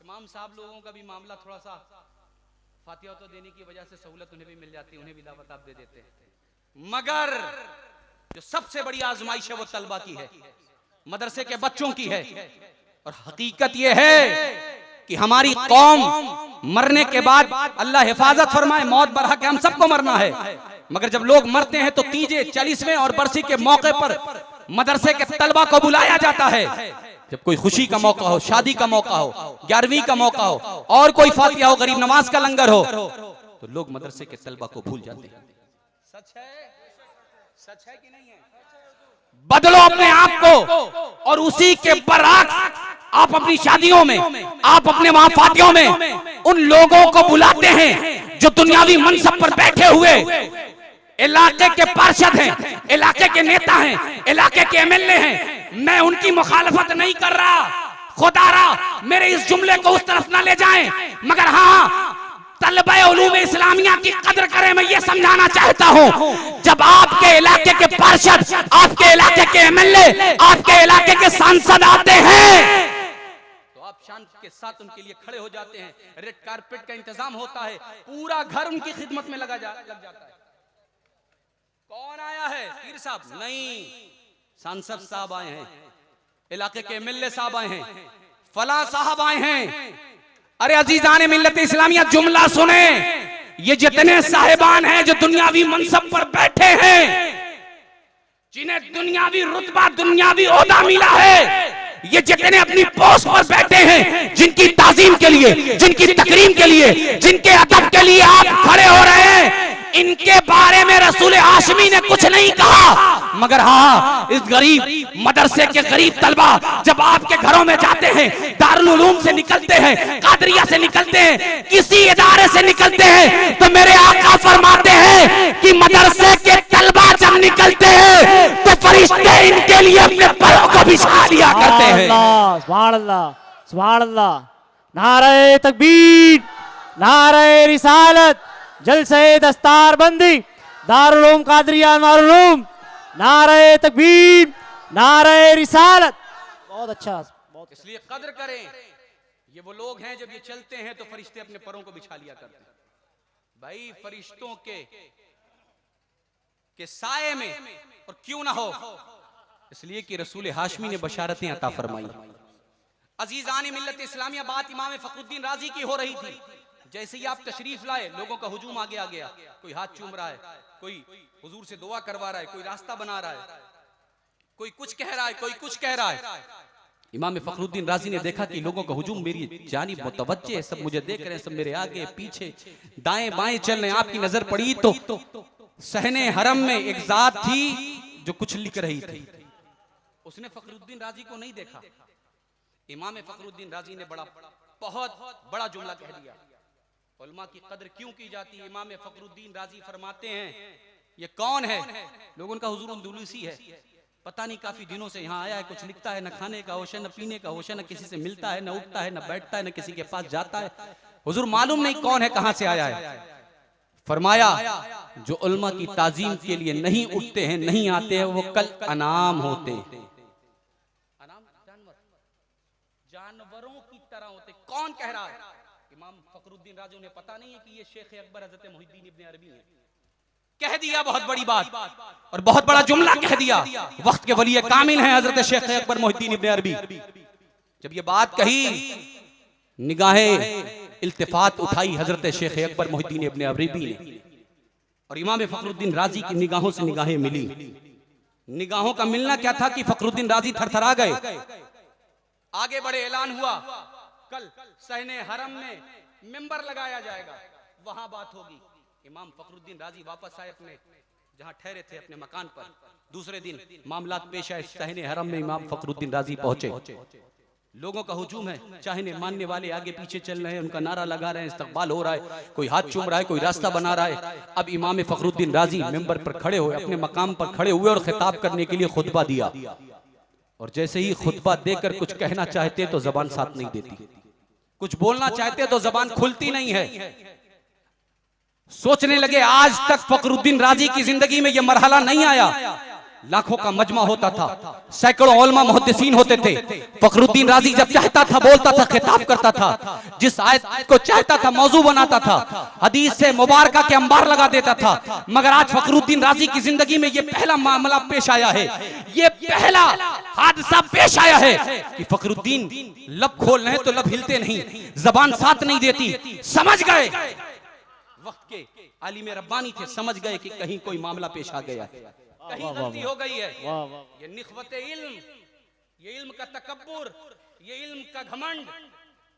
इमाम साहब लोगों का भी मामला थोड़ा सा, फातिहा तो देने की वजह से सहूलत उन्हें भी मिल जाती है, उन्हें भी दावत आप दे देते हैं। मगर जो सबसे बड़ी आजमाइश है वो तलबा की है, मदरसे के बच्चों की है। और हकीकत ये है कि हमारी कौम मरने के बाद, अल्लाह हिफाजत फरमाए, मौत बरहक है, हम सबको मरना है, मगर जब लोग मरते हैं तो तीजे, 40वें और बरसी के मौके पर मदरसे के तलबा को बुलाया जाता है। जब कोई खुशी का मौका हो, शादी का मौका हो, 11वीं का मौका हो, और कोई फातिहा हो, गरीब नवाज का लंगर हो, तो लोग मदरसे के तलबा को भूल जाते हैं। सच है, सच है कि नहीं है? बदलो अपने आप को, और उसी के बरअक्स आप अपनी शादियों में, आप अपने वहां फातियों में उन लोगों को बुलाते हैं जो दुनियावी मनसब पर बैठे हुए इलाके के पार्षद हैं, इलाके के नेता हैं, इलाके के एमएलए हैं। मैं उनकी मुखालफत नहीं कर रहा, खुदारा मेरे इस जुमले को उस तरफ ना ले जाएं, मगर हाँ, तलबा उलूम इस्लामिया की कदर करें। मैं ये समझाना चाहता हूँ, जब आपके इलाके के पार्षद, आपके इलाके के एमएलए, आपके इलाके के सांसद आते हैं तो आप शान के साथ उनके लिए खड़े हो जाते हैं, रेड कारपेट का इंतजाम होता है, पूरा घर उनकी खिदमत में लग जाता है। कौन आया है? पीर साहब नहीं, सांसद साहब आए हैं, इलाके के एमएलए साहब आए हैं, फला साहब आए हैं। अरे अजीजान मिल्लत इस्लामिया, जुमला सुने, ये जितने साहिबान हैं जो दुनियावी मनसब पर बैठे हैं, जिन्हें दुनियावी रुतबा, दुनियावी ओहदा मिला है, ये जितने अपनी पोस्ट पर बैठे हैं, जिनकी ताजीम के लिए, जिनकी तकरीम के लिए, जिनके अदब के लिए आप खड़े हो रहे हैं, इनके बारे में रसूल हाशमी ने कुछ नहीं कहा, मगर हाँ, इस गरीब मदरसे के गरीब तलबा जब आपके घरों में जाते हैं, दारुल उलूम से निकलते हैं, कादरिया से निकलते हैं, किसी इदारे से निकलते हैं, तो मेरे आका फरमाते हैं कि मदरसे के तलबा जब निकलते हैं तो फरिश्ते इनके लिए अपने पैरों को बिछा लिया करते हैं। सुभान अल्लाह, सुभान अल्लाह, नारे तकबीर, नारे रिसालत, जलसे दस्तार बंदी, दारुल उलूम कादरिया दारुल उलूम, नारे तकबीर, नारे रिसालत। बहुत अच्छा, बहुत। इसलिए कदर करें, ये वो लोग हैं जब ये चलते हैं तो फरिश्ते अपने पैरों को बिछा लिया करते हैं। भाई फरिश्तों के साए में और क्यों ना हो, इसलिए कि रसूल हाशमी ने बशारतें अता फरमाई। अजीजान मिल्लत इस्लामिया, बात इमाम फखरुद्दीन राजी की हो रही थी। जैसे ही आप तशरीफ लाए, लोगों का हुजूम आगे आ गया, कोई हाथ चूम रहा है, कोई हुजूर से दुआ करवा रहा है, कोई रास्ता बना रहा है, कोई कुछ कह रहा है, कोई कुछ कह रहा है। इमाम फखरुद्दीन राजी ने देखा कि लोगों का हुजूम मेरी जानिब मुतवज्जे है, सब मुझे देख रहे हैं, सब मेरे आगे पीछे दाएं बाएं चल रहे हैं। आपकी नजर पड़ी तो सहने हरम में एक जात थी जो कुछ लिख रही थी, उसने फखरुद्दीन राजी को नहीं देखा। इमाम फखरुद्दीन राजी ने बहुत बड़ा जुमला कह दिया। उलमा की कदर क्यों की जाती है? इमाम फखरुद्दीन राजी फरमाते हैं, ये कौन है? लोगों का हुजूर अंदलूसी है, पता नहीं काफी दिनों से यहाँ आया है, कुछ लिखता है, न खाने का होश है, न पीने का होश है, न किसी से मिलता है, न उठता है, न बैठता है, न किसी के पास जाता है। हुजूर मालूम नहीं कौन है, कहां से आया है। फरमाया, जो उलमा की ताजीम के लिए नहीं उठते हैं, नहीं आते हैं, वो कल अनाम होते हैं। अनाम जानवरों की तरह होते। कौन कह रहा है? इमाम फखरुद्दीन राजी ने पता नहीं है कि ये शेख अकबर हजरत मोहिउद्दीन इब्ने अरबी हैं। कह दिया बहुत बड़ी बात और बहुत बड़ा जुमला कह दिया। वक्त के वली कामिल हैं हजरत शेख अकबर मोहिउद्दीन इब्ने अरबी। जब ये बात कही, निगाहें इल्तिफात उठाई हजरत शेख अकबर मोहिउद्दीन इब्ने अरबी ने, और इमाम फखरुद्दीन राजी की निगाहों से निगाहें मिली। निगाहों का मिलना क्या था कि फखरुद्दीन राजी थरथरा गए। आगे बढ़े, ऐलान हुआ, कल सहने हरम में मिंबर लगाया जाएगा, वहां बात होगी। इमाम फखरुद्दीन राजी वापस आए अपने जहां ठहरे थे अपने मकान पर, दूसरे दिन मामलात पेश आए, सहने हरम में इमाम फखरुद्दीन राजी पहुंचे। लोगों का हुजूम है, चाहने मानने वाले आगे पीछे चल रहे हैं, उनका नारा लगा रहे हैं, इस्तकबाल हो रहा है, कोई हाथ चूम रहा है, कोई रास्ता बना रहा है। अब इमाम फखरुद्दीन राजी मिंबर पर खड़े हुए, अपने मकाम पर खड़े हुए और खिताब करने के लिए खुतबा दिया। और जैसे ही खुतबा देकर कुछ कहना चाहते तो जबान साथ नहीं देती, कुछ बोलना चाहते तो जबान खुलती नहीं है। सोचने लगे आज तक फखरुद्दीन राजी की जिंदगी में यह मरहला नहीं आया। लाखों का मजमा होता था, सैकड़ों उलमा मुहद्दिसीन होते थे। फखरुद्दीन राजी जब चाहता था बोलता था, खिताब करता था, जिस आयत को चाहता था मौजू बनाता था, हदीस से मुबारका के अंबार लगा देता था। मगर आज फखरुद्दीन राजी की जिंदगी में यह पहला मामला पेश आया है, यह पहला हादसा पेश आया है कि फखरुद्दीन लब खोल रहे तो लब हिलते नहीं, जबान साथ नहीं देती। समझ गए, वक्त के आलिम रब्बानी थे, समझ गए कि कहीं कोई मामला पेश आ गया है, कहीं गलती हो गई है। ये निख्वत इल्म, ये इल्म का तकब्बुर, ये इल्म का घमंड,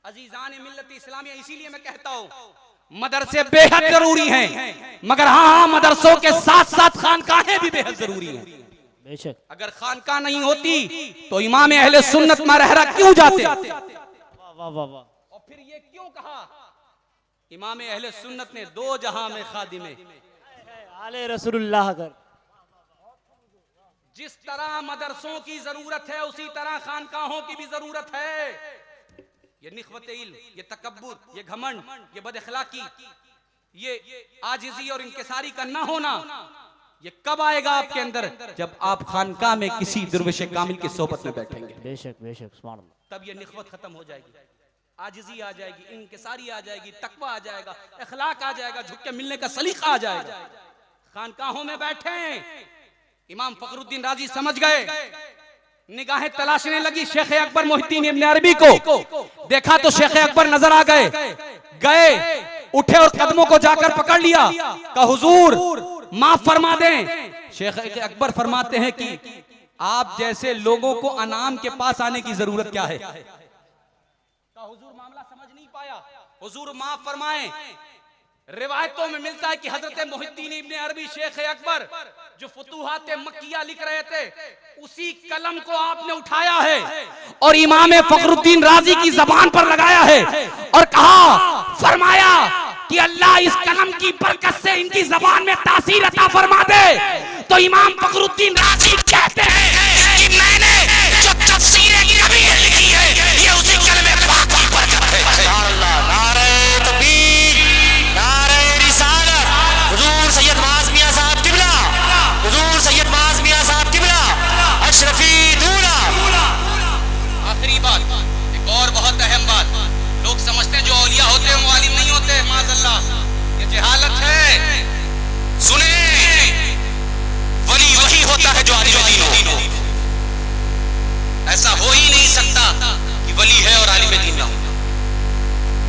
अजीजान मिल्लत इस्लामिया। इसीलिए मैं कहता हूं मदरसे बेहद जरूरी हैं, मगर हाँ मदरसों के साथ साथ खानकाहें भी बेहद जरूरी हैं। बेशक अगर खानका नहीं होती तो इमाम अहले सुन्नत मरहरा क्यों जाते? और फिर ये क्यों कहा इमाम अहले सुन्नत ने दो जहां में खादिमे आले रसूलुल्लाह कर। जिस तरह मदरसों की जरूरत है उसी तरह खानकाहों की भी जरूरत है। ये निख्वत इल्म, ये तकब्बुर, ये घमंड, ये बदअखलाकी, ये आजिजी और इंकिसारी का ना होना, ये कब आएगा आपके अंदर? जब आप खानकाह में किसी दुर्विश कामिल की सोबत में बैठेंगे। बेशक बेशक, सुभान अल्लाह। तब ये निख्वत खत्म हो जाएगी, आजिजी आ जाएगी, इंकिसारी आ जाएगी, तकवा आ जाएगा, अखलाक आ जाएगा, झुक के मिलने का सलीका आ जाएगा। खानकाहों में बैठे इमाम फखरुद्दीन राजी समझ गए, निगाहें तलाशने लगी शेख अकबर मोहिद्दीन इब्न अरबी को। देखा तो शेख अकबर नजर आ गए, उठे और कदमों को जाकर पकड़ लिया, कहा हुजूर माफ फरमा दें। शेख अकबर फरमाते हैं कि आप जैसे लोगों को अनाम के पास आने की जरूरत क्या है? कहा हुजूर मामला समझ नहीं पाया, हुजूर माफ फरमाएं। रिवायतों में मिलता है कि हजरत मोहिद्दीन इब्न अरबी शेख अकबर जो फुतूहात मक्किया लिख रहे थे, उसी कलम को आपने उठाया है और इमाम फखरुद्दीन राजी की जबान पर लगाया है और कहा, फरमाया कि अल्लाह इस कलम की बरकत से इनकी जबान में तासीर अता फरमा दे। तो इमाम फखरुद्दीन राजी कहते हैं कि मैंने जो तफसीर कबीर लिखी है ये उसी कलमे पाक की बरकत है। सुभान अल्लाह, नारे तकबीर, नारे रिसालत, हुजूर सैयद मुआज़ मियां साहब किबला, हुजूर सैयद मुआज़ मियां साहब किबला, अशरफी दूल्हा। आखिरी बात, एक और बहुत अहम बात, लोग समझते हैं जो औलिया होते हैं वो आलिम नहीं होते, माज़अल्लाह, ये जहालत है। सुने, वली वही होता है जो आलिम दीन हो। ऐसा हो ही नहीं सकता कि वली है और आलिम दीन ना हो।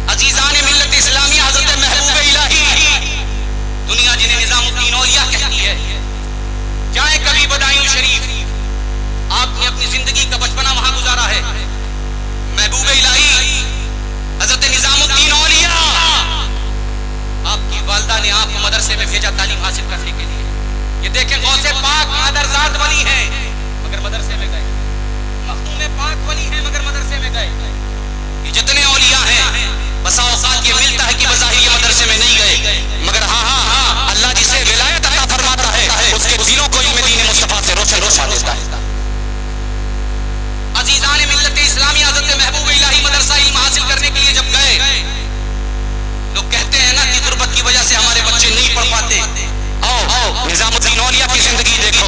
अजीजान मिल्लत इस्लामी हजरत महबूब इलाही, दुनिया जिन्हें निजामुद्दीन औलिया कहती है, जाए कभी बदायूं शरीफ, आपने अपनी जिंदगी का बचपना वहां गुजारा है। महबूब इलाही हजरत निजामुद्दीन औलिया, आपकी वालिदा ने आपको मदरसे में भेजा तालीम हासिल करने के लिए। ये देखें, गौसे पाक मादरजात वली हैं मगर मदरसे में गए, मखदूम पाक वली हैं मगर मदरसे में गए। ये जितने औलिया हैं बसा औकात ये मिलता है कि बज़ाहिर ये मदरसे में नहीं गए, मगर हाँ अल्लाह जिसे विलायत अता फरमाता है उसके दिलों को इल्म दीन मुस्तफा से रोशन रोशन देता है। अजीजान मिल्लत इस्लामी हजरत महबूब इलाही मदरसा इल्म हासिल करने के लिए जब गए, लोग कहते हैं ना कि गुर्बत की वजह से हमारे बच्चे नहीं पढ़ पाते। आओ निजामुद्दीन औलिया की जिंदगी देखो,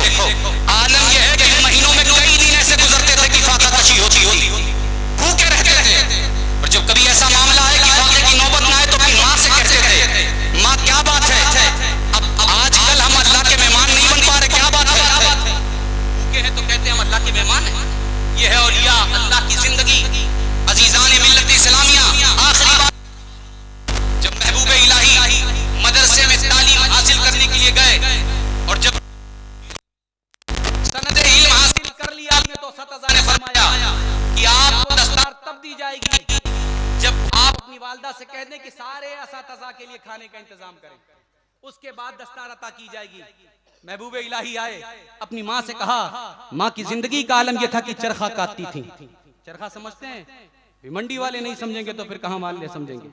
आलम यह है कि महीनों में कई दिन ऐसे गुजरते थे कि फाका कशी होती, भूखे रहते थे। और जब कभी ऐसा मामला है कि फाके की नौबत ना आए तो अपनी माँ से कहते थे, माँ क्या बात है, अब आजकल हम अल्लाह के मेहमान नहीं बन पा रहे, क्या बात है? भूखे हैं तो कहते हैं हम अल्लाह के मेहमान हैं। ये है औलिया, अल्लाह की जिंदगी। अजीजान मिल्लत इस्लामिया, आखिरी बात, जब महबूब इलाही मदरसे में तालीम हासिल करने के लिए गए और जब सनद इल्म हासिल कर लिया आपने, तो सतज़ा ने फरमाया कि आपको दस्तार तब दी जाएगी जब आप अपनी वालिदा से कह दें कि सारे असातिज़ा के लिए खाने का इंतजाम करें। उसके बाद दस्तार अता की जाएगी। महबूब इलाही आए, अपनी माँ से कहा, माँ की जिंदगी का आलम यह था कि चरखा काटती थी। चरखा समझते हैं? भिमंडी वाले नहीं समझेंगे तो फिर कहाँ वाले समझेंगे।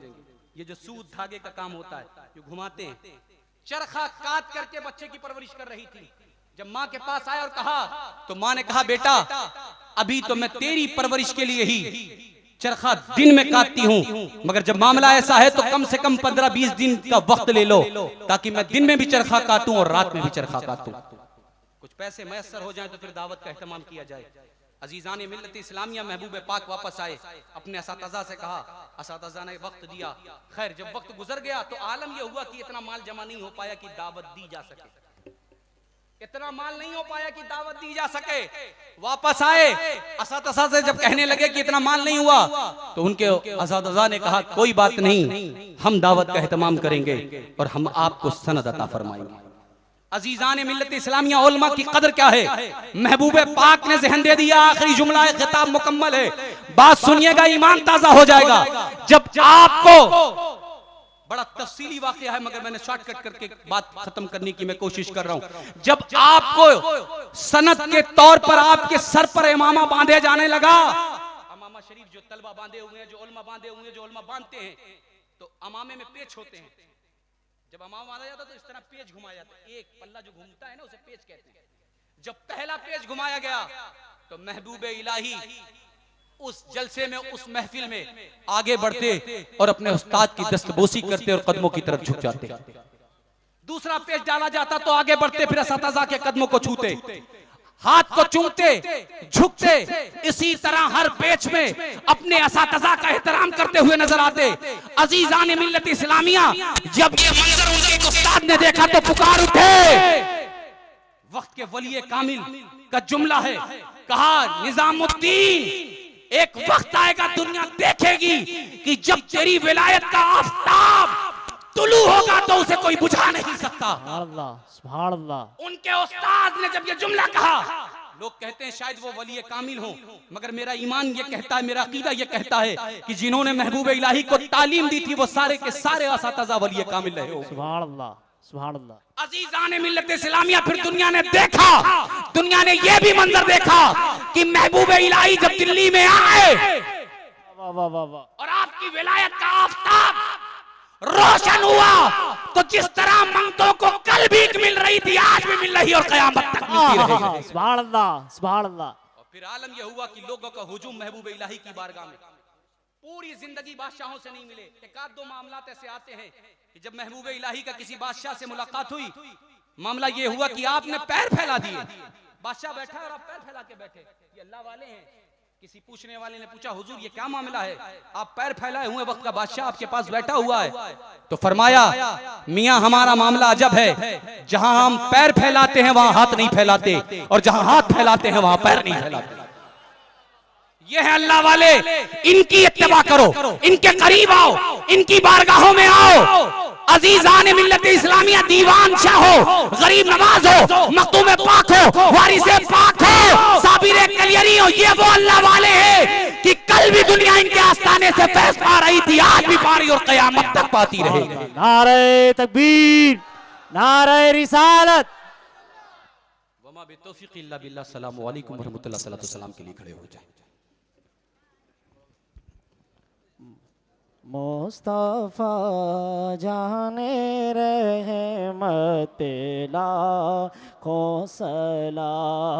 ये जो सूत धागे का काम होता है, जो घुमाते हैं, चरखा काट करके बच्चे की परवरिश कर रही थी। जब माँ के पास आया और कहा, तो माँ ने कहा, बेटा अभी तो मैं तेरी परवरिश के लिए ही चरखा दिन में काटती हूँ, मगर जब मामला ऐसा है तो कम से कम 15-20 दिन का वक्त ले लो, ताकि मैं दिन में भी चरखा काटूं और रात में भी चरखा काटूं। कुछ पैसे मैसर हो जाएं तो फिर दावत का एहतमाम किया जाए। अजीजान मिल्लत इस्लामिया महबूब पाक वापस आए, अपने असातिज़ा से कहा, असातिज़ा ने वक्त दिया। खैर जब वक्त गुजर गया तो आलम यह हुआ कि इतना माल जमा नहीं हो पाया कि दावत दी जा सके। इतना माल नहीं हो पाया कि दावत दी जा सके। वापस आए, असातिज़ा से जब कहने लगे कि इतना माल नहीं हुआ, तो उनके असातिज़ा ने कहा, कोई बात नहीं, हम दावत का एहतमाम करेंगे और हम आपको सनद अता फरमाएंगे। अजीजान मिल्लत इस्लामिया, उलमा की कदर क्या है। महबूब पाक ने ज़हन दे दिया, आखिरी जुमला है, खिताब मुकम्मल है। बात सुनिएगा, ईमान ताजा हो जाएगा। जब आपको, बड़ा तफसीली वाकया है मगर मैंने शॉर्टकट करके बात खत्म करने की मैं कोशिश कर रहा हूं। जब आपको सनद के तौर पर आपके सर पर इमामा बांधे जाने लगा, इमामा शरीफ जो तलबा बांधे हुए हैं, जो उलमा बांधे हुए हैं, जो उलमा बांधते हैं, तो अमामे में पेच होते हैं। जब अमामा बांधा जाता तो इस तरह पेच घुमाया जाता है, एक पल्ला जो घूमता है ना उसे पेच कहते हैं। जब पहला पेच घुमाया गया तो महबूब इलाही उस जलसे में, उस महफिल में आगे बढ़ते और अपने उस्ताद की दस्तबोसी करते और कदमों की तरफ झुक जाते। दूसरा पेच डाला जाता तो आगे बढ़ते, फिर असातिज़ा के कदमों को छूते, हाथ को चूमते, झुकते। इसी तरह हर पेच में अपने असातिज़ा का एहतराम करते हुए नजर आते। अजीजान मिल्लत इस्लामिया, जब ये मंजर उनके उस्ताद ने देखा तो पुकार उठे। वक्त के वली कामिल का जुमला है, कहा, निजामुद्दीन, एक वक्त आएगा दुनिया देखेगी कि जब तेरी विलायत का आफताब तुलू होगा तो उसे कोई बुझा नहीं सकता। सुभान अल्लाह। उनके उस्ताद ने जब ये जुमला कहा, लोग कहते हैं शायद वो वली कामिल हो, मगर मेरा ईमान ये कहता है, मेरा अकीदा ये कहता है कि जिन्होंने महबूब इलाही को तालीम दी थी वो सारे के सारे असातिज़ा वली कामिल रहे हो। सुभान अल्लाह, सुभान अल्लाह। अजीजान मिल्लत इस्लामिया, फिर दुनिया ने देखा, दुनिया ने यह भी मंजर देखा कि महबूब इलाही जब दिल्ली में आए, वाह वाह वाह वाह, और आपकी विलायत का आफताब रोशन हुआ, तो जिस तरह मंगतों को कल भीख मिल रही थी आज भी मिल रही और क़यामत तक मिलती रहेगी। सुभान अल्लाह, सुभान अल्लाह। और फिर आलम यह हुआ कि लोगों का हुजूम महबूब इलाही की बारगाह में। पूरी जिंदगी बादशाहों से नहीं मिले, एक आध दो मामलात ऐसे आते हैं कि जब महबूब इलाही का किसी बादशाह से मुलाकात हुई, मामला ये हुआ कि आपने पैर फैला दिए। बादशाह बैठा और आप पैर फैला के बैठे, ये अल्लाह वाले हैं। किसी पूछने वाले ने पूछा, हुजूर ये क्या मामला है, आप पैर फैलाए हुए वक्त का बादशाह आपके पास बैठा हुआ है। तो फरमाया, मियां हमारा मामला अजब है, जहां हम पैर फैलाते हैं वहां हाथ नहीं फैलाते, और जहां हाथ फैलाते हैं वहां पैर नहीं फैलाते। ये है अल्लाह वाले, इनकी इत्तिबा करो, इनके करीब आओ, इनकी बारगाहों में आओ। अजीजान मिल्लत इस्लामिया, दीवान शाह हो, गरीब नवाज हो, मखदूम पाक हो, वारिसे पाक हो, साबिर कलियरी हो, ये वो अल्लाह वाले हैं कि कल भी दुनिया इनके आस्थाने से फैज़ पा रही थी, आज भी पा रही और क़यामत तक पाती रहेगी। नारे तकबीर, नारे रिसालत। वमा बितौफीक़ इल्ला बिल्लाह। अस्सलामु अलैकुम व रहमतुल्लाहि व सलाम के लिए खड़े हो जाए। मुस्तफा जाने रहमत लाखों सलाम।